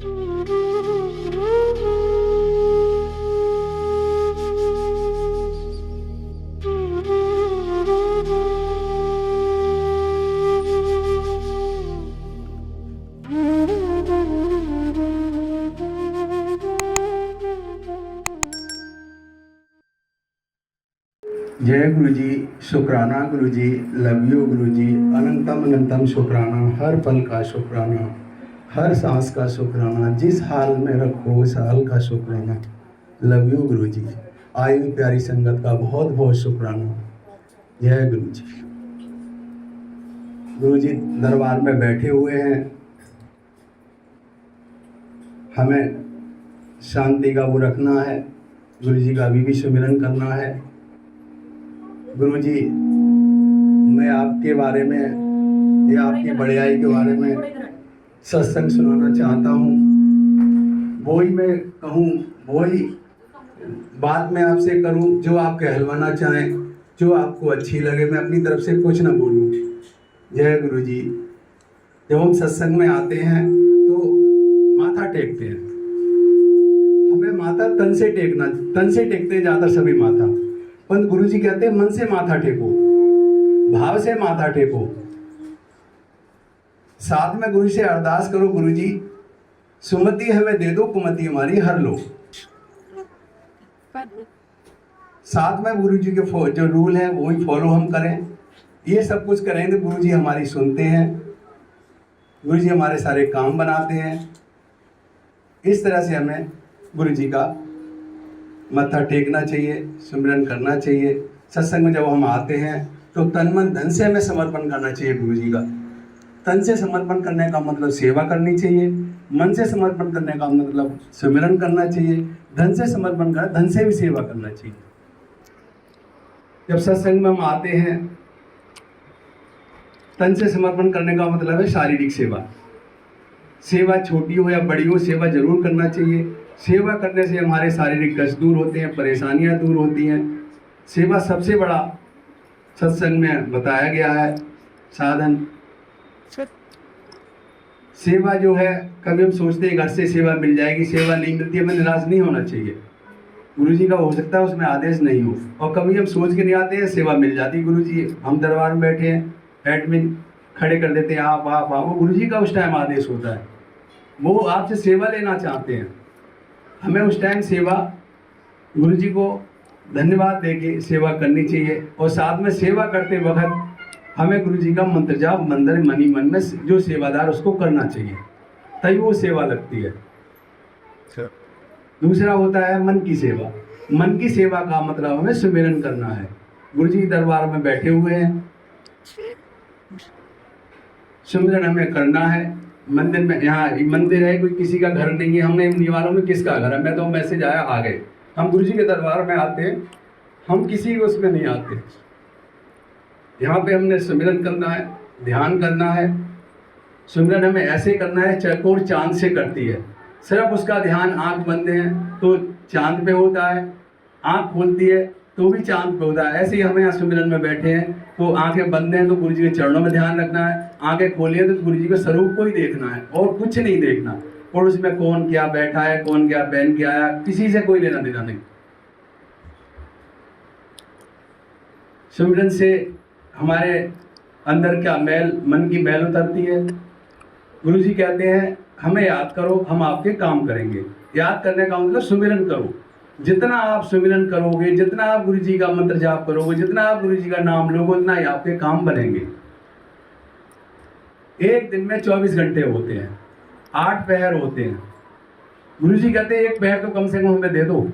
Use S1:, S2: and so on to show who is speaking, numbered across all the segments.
S1: जय गुरु जी, शुक्राना गुरु जी, love you गुरु जी, अनंतम अनंतम शुक्राना, हर पल का शुक्राना, हर सांस का शुक्राना, जिस हाल में रखो उस हाल का शुक्राना, लव यू गुरु जी। आई हुई प्यारी संगत का बहुत बहुत शुक्राना। जय गुरु जी। गुरु जी दरबार में बैठे हुए हैं, हमें शांति का वो रखना है, गुरु जी का अभी भी सुमिरन करना है। गुरु जी, मैं आपके बारे में या आपकी बड़ाई के बारे में सत्संग सुनाना चाहता हूँ। वही मैं कहूँ, वही बात मैं आपसे करूँ जो आप कहलवाना चाहें, जो आपको अच्छी लगे। मैं अपनी तरफ से कुछ ना बोलूँ। जय गुरु जी। जब हम सत्संग में आते हैं तो माथा टेकते हैं। हमें माथा तन से टेकना, तन से टेकते ज़्यादा सभी माथा। पर गुरु जी कहते हैं मन से माथा टेको, भाव से माथा टेको। साथ में गुरु से अरदास करो, गुरु जी सुमति हमें दे दो, कुमति हमारी हर लो। साथ में गुरु जी के जो रूल है वही फॉलो हम करें। ये सब कुछ करेंगे, गुरु जी हमारी सुनते हैं, गुरु जी हमारे सारे काम बनाते हैं। इस तरह से हमें गुरु जी का मत्था टेकना चाहिए, सुमिरन करना चाहिए। सत्संग में जब हम आते हैं तो तन मन धन से हमें समर्पण करना चाहिए गुरु जी का। तन से समर्पण करने का मतलब सेवा करनी चाहिए, मन से समर्पण करने का मतलब सुमिरन करना चाहिए, धन से समर्पण करना, धन से भी सेवा करना चाहिए। जब सत्संग में हम आते हैं, तन से समर्पण करने का मतलब है शारीरिक सेवा। सेवा छोटी हो या बड़ी हो, सेवा जरूर करना चाहिए। सेवा करने से हमारे शारीरिक कष्ट दूर होते हैं, परेशानियां दूर होती हैं। सेवा सबसे बड़ा सत्संग में बताया गया है साधन। सेवा जो है, कभी हम सोचते हैं घर से सेवा मिल जाएगी, सेवा नहीं मिलती, हमें निराश नहीं होना चाहिए। गुरु जी का हो सकता है उसमें आदेश नहीं हो, और कभी हम सोच के नहीं आते हैं सेवा मिल जाती। गुरु जी हम दरबार में बैठे हैं, एडमिन खड़े कर देते हैं, आप वो गुरु जी का उस टाइम आदेश होता है। वो आपसे सेवा लेना चाहते हैं। हमें उस टाइम सेवा गुरु जी को धन्यवाद देके सेवा करनी चाहिए। और साथ में सेवा करते वक्त हमें गुरु जी का मंत्र जाप मंदिर मनी मन में जो सेवादार उसको करना चाहिए, तभी वो सेवा लगती है। दूसरा होता है मन की सेवा। मन की सेवा का मतलब हमें सुमिरन करना है। गुरु जी दरबार में बैठे हुए हैं, सुमिरन हमें करना है। मंदिर में, यहाँ मंदिर है, कोई किसी का घर नहीं है, हमने नहीं मालूम है किसका घर है। मैं तो मैसेज आया आ गए। हम गुरु जी के दरबार में आते हैं, हम किसी को उसमें नहीं आते। यहाँ पे हमने सुमिरन करना है, ध्यान करना है। सुमिरन हमें ऐसे करना है चकोर चांद से करती है। सिर्फ उसका ध्यान, आंख बंद है तो चांद पे होता है, आंख खोलती है तो भी चांद पे होता है। ऐसे ही हमें यहाँ सुमिरन में बैठे हैं तो आंखें बंद हैं तो गुरु जी के चरणों में ध्यान रखना है, आंखें खोली है तो गुरु जी के स्वरूप को ही देखना है और कुछ नहीं देखना। और उसमें कौन क्या बैठा है, कौन क्या पहन के आया, किसी से कोई लेना देना नहीं। सुमिरन से हमारे अंदर क्या मैल, मन की मैल उतरती है। गुरु जी कहते हैं हमें याद करो, हम आपके काम करेंगे। याद करने का मतलब सुमिरन करो। जितना आप सुमिरन करोगे, जितना आप गुरु जी का मंत्र जाप करोगे, जितना आप गुरु जी का नाम लोगे, उतना ही आपके काम बनेंगे। एक दिन में 24 घंटे होते हैं, 8 पहर होते हैं। गुरु जी कहते हैं एक पहर तो कम से कम हमें दे दो।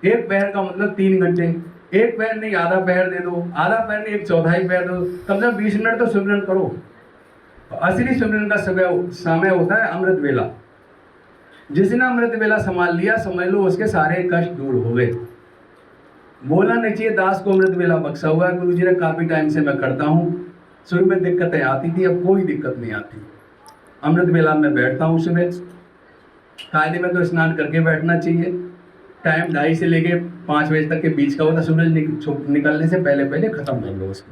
S1: एक पहर का मतलब 3 घंटे। एक पहर नहीं, आधा पहर दे दो, आधा पहर नहीं, 1/4 पहर दो, कम से कम 20 मिनट तो सुमिरन करो। असली सुमिरन का समय होता है अमृत वेला। जिसने अमृत वेला संभाल लिया, समझ लो उसके सारे कष्ट दूर हो गए। बोलना नहीं चाहिए दास को अमृत वेला बख्शा हुआ है। गुरु जी ने काफी टाइम से मैं करता हूँ। शुरू में दिक्कतें आती थी, अब कोई दिक्कत नहीं आती। अमृत वेला में बैठता हूँ सुबह। कायदे में तो स्नान करके बैठना चाहिए। टाइम 2:30 से लेके 5 बजे तक के बीच का होता है। सूरज निकलने से पहले पहले खत्म कर लो उसको।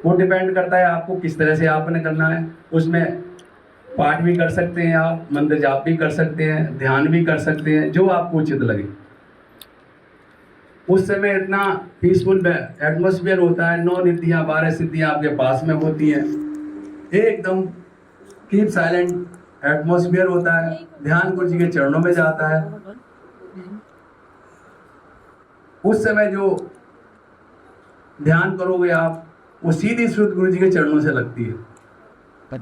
S1: वो डिपेंड करता है आपको किस तरह से आपने करना है। उसमें पाठ भी कर सकते हैं आप, मंत्र जाप भी कर सकते हैं, ध्यान भी कर सकते हैं, जो आपको उचित लगे। उस समय इतना पीसफुल एटमोसफियर होता है, 9 निधियाँ 12 सिद्धियाँ आपके पास में होती हैं, एकदम कीप साइलेंट एटमोसफियर होता है, ध्यान गुरु जी के चरणों में जाता है। उस समय जो ध्यान करोगे आप, वो सीधी श्रुत गुरु जी के चरणों से लगती है।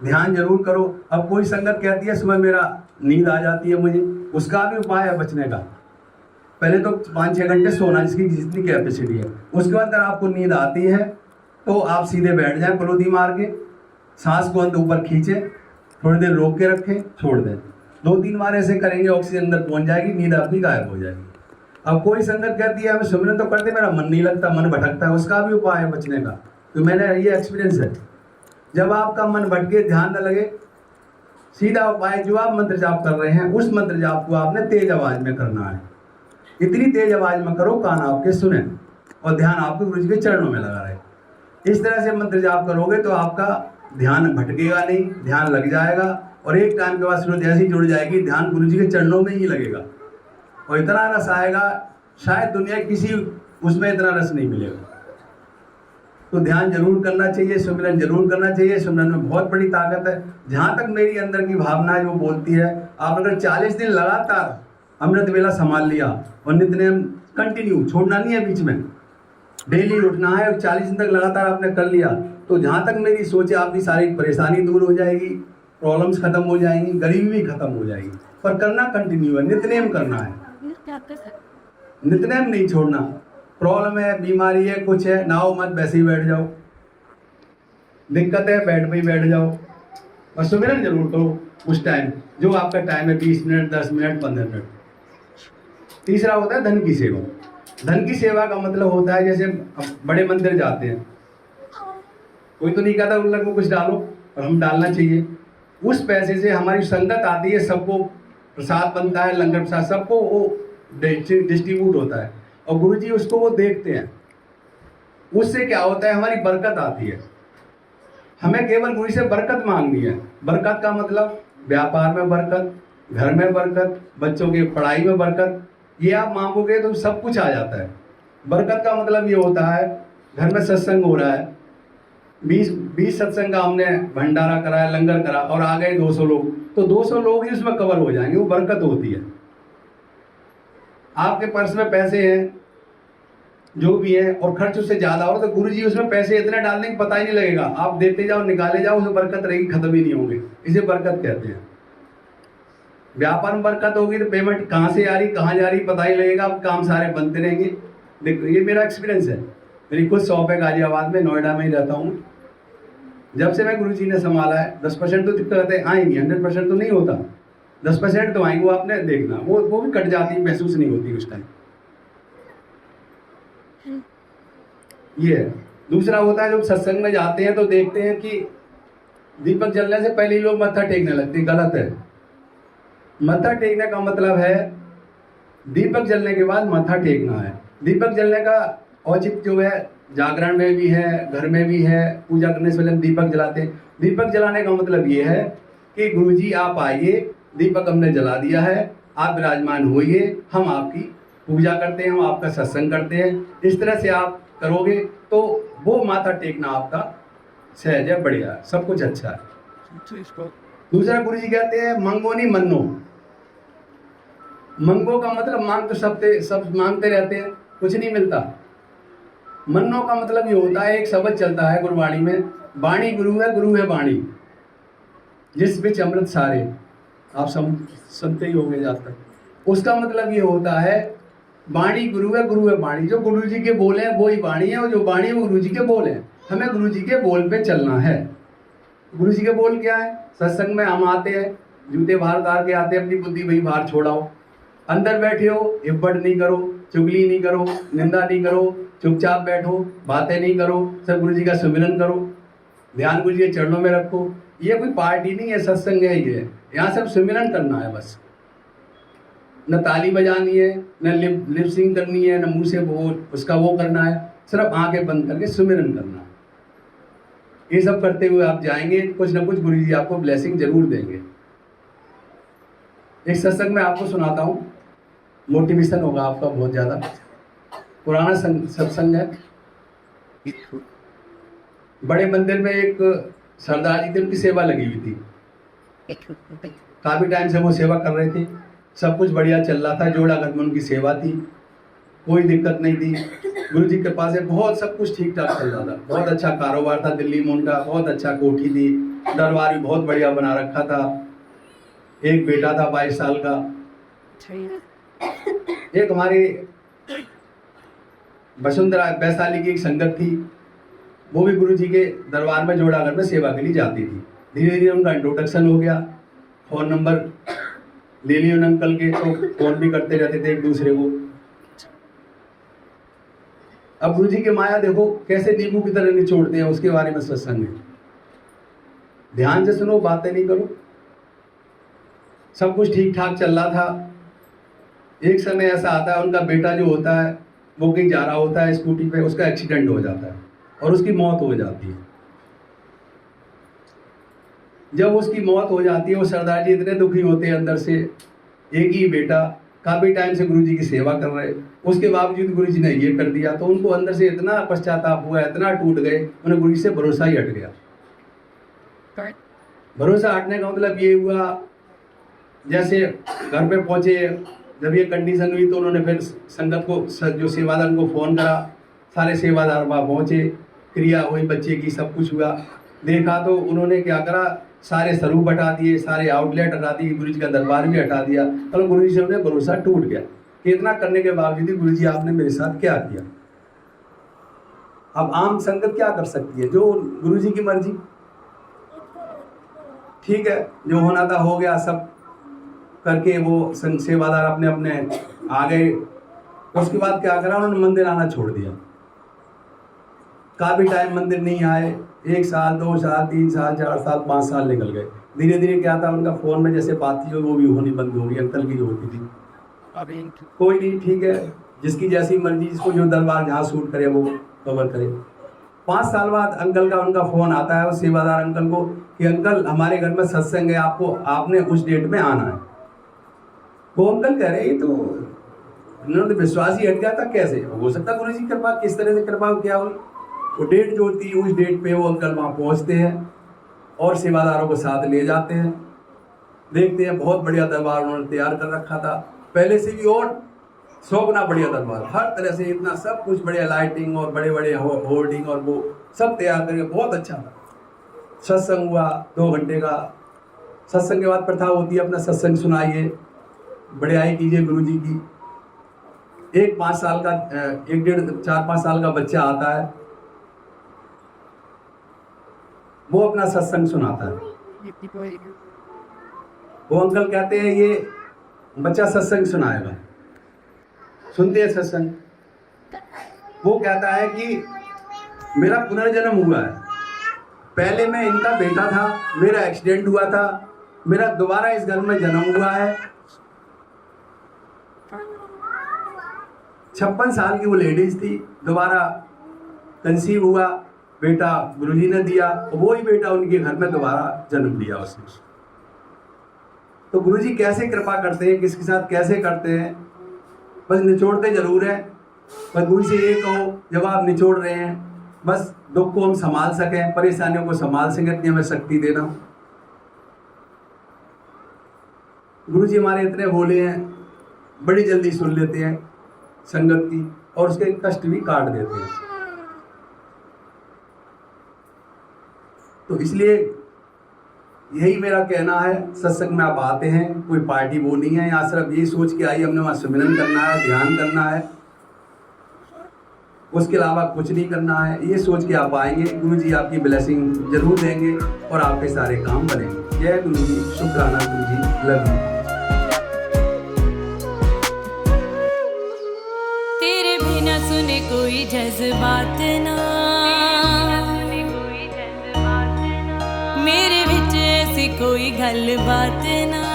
S1: ध्यान जरूर करो। अब कोई संगत कहती है सुबह मेरा नींद आ जाती है मुझे, उसका भी उपाय है बचने का। पहले तो 5-6 घंटे सोना, जिसकी जितनी कैपेसिटी है। उसके बाद अगर आपको नींद आती है तो आप सीधे बैठ जाएं, पलोधी मार के, सांस को अंदर ऊपर खींचे, थोड़ी देर रोक के रखें, छोड़ दें। 2-3 बार ऐसे करेंगे, ऑक्सीजन अंदर पहुंच जाएगी, नींद आपकी गायब हो जाएगी। अब कोई संगत कहती है हमें सुमिरन तो करते, मेरा मन नहीं लगता, मन भटकता है, उसका भी उपाय है बचने का। तो मैंने ये एक्सपीरियंस है, जब आपका मन भटके, ध्यान न लगे, सीधा उपाय जो आप मंत्र जाप कर रहे हैं, उस मंत्र जाप को आपने तेज आवाज में करना है। इतनी तेज आवाज में करो कान आपके सुने और ध्यान आपके गुरु जी के चरणों में लगा रहे। इस तरह से मंत्र जाप करोगे तो आपका ध्यान भटकेगा नहीं, ध्यान लग जाएगा और एक टाइम के बाद श्रुति ऐसी जुड़ जाएगी, ध्यान गुरु जी के चरणों में ही लगेगा और इतना रस आएगा, शायद दुनिया किसी उसमें इतना रस नहीं मिलेगा। तो ध्यान जरूर करना चाहिए, सुमिरन जरूर करना चाहिए। सुमिरन में बहुत बड़ी ताकत है। जहाँ तक मेरी अंदर की भावना है वो बोलती है, आप अगर 40 दिन लगातार अमृत वेला संभाल लिया और नित्यनेम कंटिन्यू, छोड़ना नहीं है, बीच में डेली उठना है और 40 दिन तक लगातार आपने कर लिया, तो जहाँ तक मेरी सोच है आपकी सारी परेशानी दूर हो जाएगी, प्रॉब्लम्स खत्म हो जाएंगी, गरीबी भी खत्म हो जाएगी। पर करना कंटिन्यू है, नित्यनेम करना है, नित्यनेम नहीं छोड़ना। प्रॉब्लम है, बीमारी है, कुछ है, ना हो मत, वैसे ही बैठ जाओ। दिक्कत है, बेड पे ही बैठ जाओ और सुमिरन जरूर करो उस टाइम, जो आपका टाइम है, 20 मिनट, 10 मिनट, 15 मिनट। तीसरा होता है धन की सेवा। धन की सेवा का मतलब होता है, जैसे बड़े मंदिर जाते हैं, कोई तो नहीं कहता उन लोगों को कुछ डालो, और हम डालना चाहिए। उस पैसे से हमारी संगत आती है, सबको प्रसाद बनता है, लंगर प्रसाद सबको वो डिस्ट्रीब्यूट होता है और गुरुजी उसको वो देखते हैं। उससे क्या होता है, हमारी बरकत आती है। हमें केवल गुरु से बरकत मांगनी है। बरकत का मतलब व्यापार में बरकत, घर में बरकत, बच्चों की पढ़ाई में बरकत, ये आप मांगोगे तो सब कुछ आ जाता है। बरकत का मतलब ये होता है, घर में सत्संग हो रहा है, 20 सत्संग का हमने भंडारा कराया, लंगर करा और आ गए 200 लोग, तो 200 लोग ही उसमें कवर हो जाएंगे, वो बरकत होती है। आपके पर्स में पैसे हैं जो भी है और खर्च उससे ज्यादा हो तो गुरुजी उसमें पैसे इतने डाल देंगे पता ही नहीं लगेगा, आप देते जाओ निकाले जाओ, उसमें बरकत रहेगी, खत्म ही नहीं होंगे। इसे बरकत कहते हैं। व्यापार में बरकत होगी तो पेमेंट कहाँ से आ रही कहाँ जा रही पता ही लगेगा, अब काम सारे बनते रहेंगे। देखो ये मेरा एक्सपीरियंस है, मेरी खुद शॉप है गाजियाबाद में, नोएडा में ही रहता हूँ। जब से मैं गुरुजी ने संभाला है, 10% तो दिक्कतें आएंगी, 100% तो नहीं होता, 10% तो आएंगे, वो आपने देखना, वो भी कट जाती, महसूस नहीं होती उस टाइम। ये है। दूसरा होता है, जब सत्संग में जाते हैं तो देखते हैं कि दीपक जलने से पहले ही लोग मत्था टेकने लगते हैं, गलत है। मत्था टेकने का मतलब है दीपक जलने के बाद मत्था टेकना है। दीपक जलने का औचित्य जो है, जागरण में भी है, घर में भी है, पूजा करने से पहले दीपक जलाते हैं। दीपक जलाने का मतलब ये है कि गुरुजी आप आइए, दीपक हमने जला दिया है, आप विराजमान होइए, हम आपकी पूजा करते हैं, हम आपका सत्संग करते हैं। इस तरह से आप करोगे तो वो माथा टेकना आपका सहज है, बढ़िया, सब कुछ अच्छा है। दूसरा गुरुजी कहते हैं मंगो नहीं मन्नो। मंगो का मतलब मांग तो सब मांगते रहते हैं, कुछ नहीं मिलता। मन्नो का मतलब ये होता है, एक शब्द चलता है गुरुवाणी में, वाणी गुरु है वाणी, जिस बिच अमृत सारे, आप सुनते ही होंगे जाकर। उसका मतलब ये होता है वाणी गुरु है वाणी, जो गुरु जी के बोले हैं वो ही वाणी है और जो वाणी है वो गुरु जी के बोल हैं। हमें गुरु जी के बोल पे चलना है। गुरु जी के बोल क्या है? सत्संग में हम आते हैं, जूते बाहर उतार के आते हैं, अपनी बुद्धि वही बाहर छोड़ाओ, अंदर बैठे हो, हिब्बट नहीं करो, चुगली नहीं करो, निंदा नहीं करो, चुपचाप बैठो, बातें नहीं करो, सब गुरु जी का सुमिरन करो, ध्यान गुरु जी के चरणों में रखो। ये कोई पार्टी नहीं है, सत्संग है, ये यहाँ सब सुमिरन करना है बस। न ताली बजानी है, न लिप सिंग करनी है, न मुंह से वो उसका वो करना है, सिर्फ आंखें बंद करके सुमिरन करना है। ये सब करते हुए आप जाएंगे, कुछ ना कुछ गुरु जी आपको ब्लेसिंग जरूर देंगे। एक सत्संग में आपको सुनाता हूँ, मोटिवेशन होगा आपका बहुत ज़्यादा। पुराना सत्संग है। बड़े मंदिर में एक सरदार जी थे, उनकी सेवा लगी हुई थी। काफ़ी टाइम से वो सेवा कर रहे थे, सब कुछ बढ़िया चल रहा था, जोड़ागढ़ में उनकी सेवा थी, कोई दिक्कत नहीं थी। गुरु जी के पास बहुत सब कुछ ठीक ठाक चल रहा था, बहुत अच्छा कारोबार था दिल्ली में उनका, बहुत अच्छा कोठी थी, दरबार भी बहुत बढ़िया बना रखा था, एक बेटा था 22 साल का। एक हमारी वसुंधरा वैशाली की एक संगत थी, वो भी गुरु जी के दरबार में जोड़ागढ़ में सेवा के लिए जाती थी। धीरे धीरे उनका इंट्रोडक्शन हो गया, फ़ोन नंबर ले लिए उन अंकल के, तो फ़ोन भी करते रहते थे एक दूसरे को। अब गुरु जी के माया देखो कैसे नींबू की तरह निचोड़ते हैं, उसके बारे में सत्संग है। ध्यान से सुनो, बातें नहीं करो। सब कुछ ठीक ठाक चल रहा था। एक समय ऐसा आता है, उनका बेटा जो होता है वो कहीं जा रहा होता है स्कूटी पे, उसका एक्सीडेंट हो जाता है और उसकी मौत हो जाती है। जब उसकी मौत हो जाती है, वो सरदार जी इतने दुखी होते हैं अंदर से। एक ही बेटा, काफ़ी टाइम से गुरु जी की सेवा कर रहे, उसके बावजूद गुरु जी ने ये कर दिया, तो उनको अंदर से इतना पश्चाताप हुआ, इतना टूट गए, उन्हें गुरु जी से भरोसा ही हट गया। भरोसा हटने का मतलब ये हुआ, जैसे घर पे पहुंचे, जब ये कंडीशन हुई तो उन्होंने फिर संगत को, जो सेवादार को फ़ोन करा, सारे सेवादार वहाँ पहुँचे, क्रिया हुई बच्चे की, सब कुछ हुआ। देखा तो उन्होंने क्या करा, सारे स्वरूप हटा दिए, सारे आउटलेट हटा दिए, गुरु जी का दरबार भी हटा दिया। तो गुरु जी से उन्हें भरोसा टूट गया कि इतना करने के बावजूद गुरु जी आपने मेरे साथ क्या किया। अब आम संगत क्या कर सकती है, जो गुरु जी की मर्जी, ठीक है, जो होना था हो गया, सब करके वो सेवादार अपने अपने आ गए। उसके बाद क्या करा, उन्होंने मंदिर आना छोड़ दिया। काफ़ी टाइम मंदिर नहीं आए, 1 साल 2 साल 3 साल 4 साल 5 साल निकल गए। धीरे धीरे क्या था, उनका फ़ोन में जैसे बात थी वो भी होनी बंद हो गई, अंकल की जो होती थी। कोई नहीं, ठीक है, जिसकी जैसी मर्जी, जिसको जो दरबार जहाँ सूट करे वो कवर करे। 5 साल बाद अंकल का उनका फ़ोन आता है, उस सेवादार अंकल को, कि अंकल हमारे घर में सत्संग है, आपने उस डेट में आना है। वो अंकल कह रहे, तो उन्होंने विश्वास ही हट गया था, कैसे हो सकता गुरु जी कृपा, किस तरह से कृपा क्या हुई। वो डेट जो होती है, उस डेट पे वो अंकल वहाँ पहुँचते हैं और सेवादारों को साथ ले जाते हैं। देखते हैं बहुत बढ़िया दरबार उन्होंने तैयार कर रखा था, पहले से भी और 100 गुना बढ़िया दरबार, हर तरह से इतना सब कुछ बढ़िया, लाइटिंग और बड़े बड़े होर्डिंग और वो सब तैयार करके बहुत अच्छा था। सत्संग हुआ 2 घंटे का। सत्संग के बाद प्रथा होती है, अपना सत्संग सुनाइए, बढ़ियाई कीजिए गुरु जी की। एक 5 साल का, 1 डेढ़ 4-5 साल का बच्चा आता है, वो अपना सत्संग सुनाता है। वो अंकल कहते हैं ये बच्चा सत्संग सुनाएगा, सुनते हैं सत्संग। वो कहता है कि मेरा पुनर्जन्म हुआ है, पहले मैं इनका बेटा था, मेरा एक्सीडेंट हुआ था, मेरा दोबारा इस घर में जन्म हुआ है। 56 साल की वो लेडीज थी, दोबारा कंसीव हुआ, बेटा गुरुजी ने दिया, वो ही बेटा उनके घर में दोबारा जन्म लिया उसने। तो गुरुजी कैसे कृपा करते हैं, किसके साथ कैसे करते हैं, बस निचोड़ते जरूर है। पर गुरु से ये कहो, जब आप निचोड़ रहे हैं, बस दुख को हम संभाल सकें, परेशानियों को संभाल सकें, इतनी हमें शक्ति देना। गुरुजी हमारे इतने भोले हैं, बड़ी जल्दी सुन लेते हैं संगत की और उसके कष्ट भी काट देते हैं। तो इसलिए यही मेरा कहना है, सत्संग में आप आते हैं, कोई पार्टी वो नहीं है, यहाँ सिर्फ ये सोच के आई हमने वहाँ सुमिरन करना है, ध्यान करना है, उसके अलावा कुछ नहीं करना है। ये सोच के आप आएंगे, गुरु जी आपकी ब्लेसिंग जरूर देंगे और आपके सारे काम बनेंगे। जय गुरु जी, शुक्राना गुरु जी, लव यू।
S2: तेरे बिना सुने कोई जज्बात ना, मेरे विच ऐसी कोई गल बात ना।